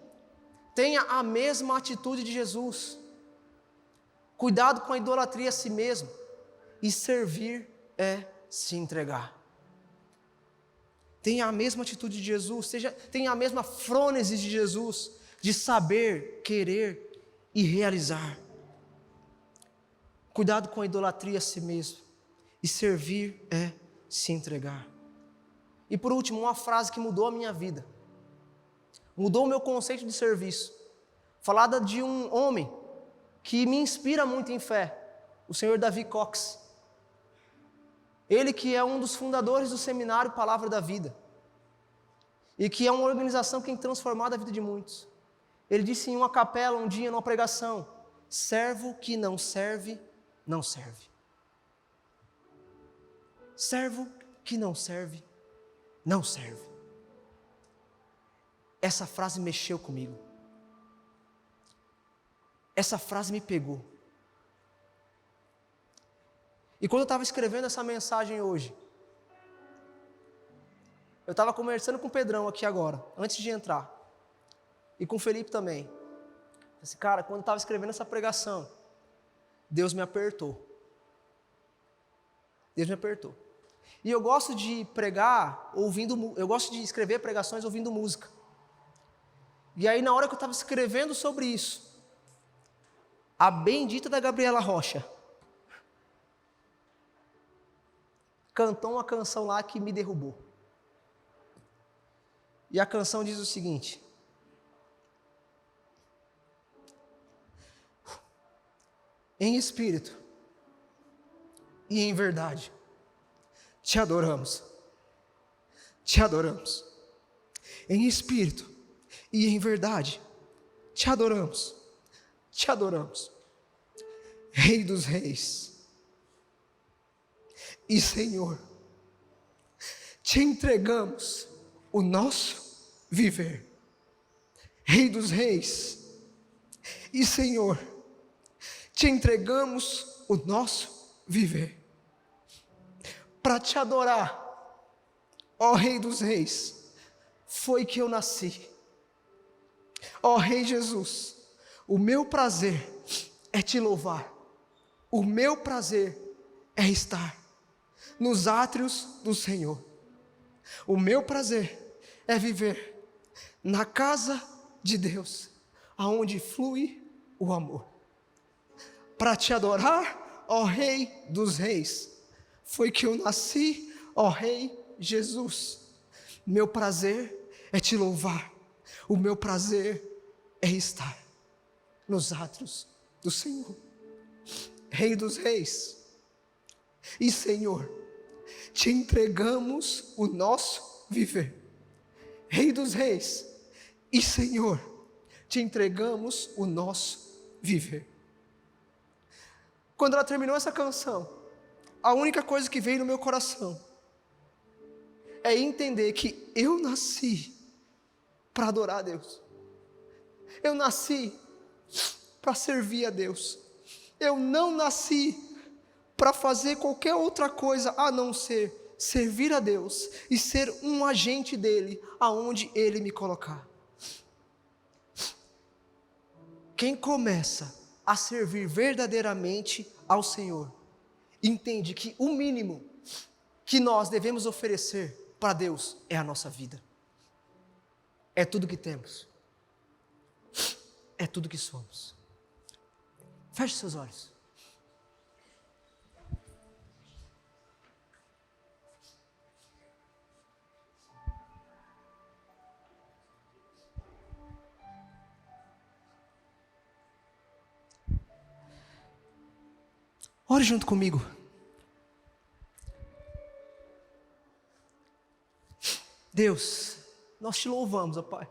tenha a mesma atitude de Jesus. Cuidado com a idolatria a si mesmo. E servir é se entregar. Tenha a mesma atitude de Jesus, tenha a mesma frônese de Jesus, de saber, querer e realizar. Cuidado com a idolatria a si mesmo. E servir é se entregar. E por último, uma frase que mudou a minha vida. Mudou o meu conceito de serviço. Falada de um homem que me inspira muito em fé, o senhor Davi Cox. Ele que é um dos fundadores do seminário Palavra da Vida, e que é uma organização que tem transformado a vida de muitos. Ele disse em uma capela um dia, numa pregação: servo que não serve, não serve. Servo que não serve, não serve. Essa frase mexeu comigo. Essa frase me pegou. E quando eu estava escrevendo essa mensagem hoje, eu estava conversando com o Pedrão aqui agora, antes de entrar, e com o Felipe também. Esse cara, quando eu estava escrevendo essa pregação, Deus me apertou. Deus me apertou. E eu gosto de pregar eu gosto de escrever pregações ouvindo música. E aí, na hora que eu estava escrevendo sobre isso, a bendita da Gabriela Rocha cantou uma canção lá que me derrubou. E a canção diz o seguinte: em espírito e em verdade, te adoramos, te adoramos. Em espírito e em verdade, te adoramos, te adoramos. Rei dos reis e Senhor, te entregamos o nosso viver. Rei dos reis e Senhor, te entregamos o nosso viver. Para te adorar, ó Rei dos reis, foi que eu nasci. Ó Rei Jesus, o meu prazer é te louvar. O meu prazer é estar nos átrios do Senhor. O meu prazer é viver na casa de Deus, aonde flui o amor. Para te adorar, ó Rei dos reis, foi que eu nasci, ó Rei Jesus. Meu prazer é te louvar. O meu prazer é estar nos átrios do Senhor. Rei dos reis e Senhor, te entregamos o nosso viver. Rei dos reis e Senhor, te entregamos o nosso viver. Quando ela terminou essa canção, a única coisa que veio no meu coração é entender que eu nasci para adorar a Deus. Eu nasci para servir a Deus. Eu não nasci para fazer qualquer outra coisa a não ser servir a Deus e ser um agente dele aonde ele me colocar. Quem começa a servir verdadeiramente ao Senhor entende que o mínimo que nós devemos oferecer para Deus é a nossa vida. É tudo que temos. É tudo que somos. Feche seus olhos. Ore junto comigo. Deus, nós te louvamos, ó Pai,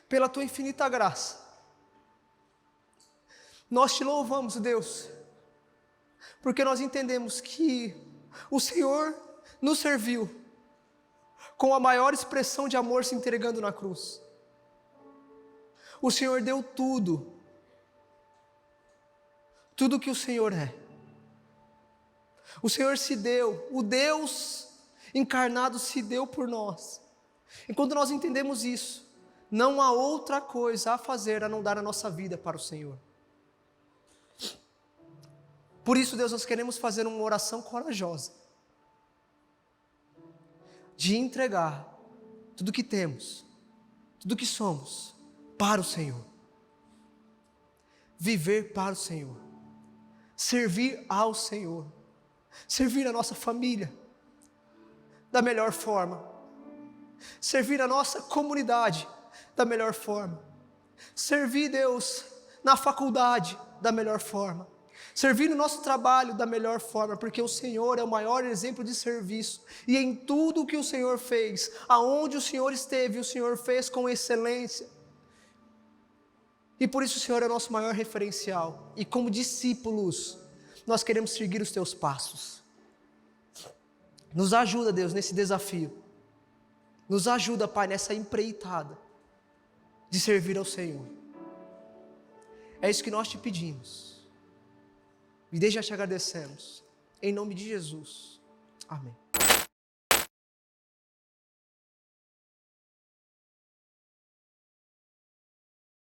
pela tua infinita graça. Nós te louvamos, Deus, porque nós entendemos que o Senhor nos serviu com a maior expressão de amor se entregando na cruz. O Senhor deu tudo que o Senhor é. O Senhor se deu, o Deus encarnado se deu por nós. Enquanto nós entendemos isso, não há outra coisa a fazer a não dar a nossa vida para o Senhor. Por isso, Deus, nós queremos fazer uma oração corajosa de entregar tudo que temos, tudo que somos para o Senhor. Viver para o Senhor. Servir ao Senhor. Servir a nossa família da melhor forma. Servir a nossa comunidade da melhor forma. Servir, Deus, na faculdade da melhor forma. Servir no nosso trabalho da melhor forma, porque o Senhor é o maior exemplo de serviço. E em tudo o que o Senhor fez, aonde o Senhor esteve, o Senhor fez com excelência. E por isso o Senhor é o nosso maior referencial. E como discípulos, nós queremos seguir os teus passos. Nos ajuda, Deus, nesse desafio. Nos ajuda, Pai, nessa empreitada de servir ao Senhor. É isso que nós te pedimos. E desde já te agradecemos. Em nome de Jesus. Amém.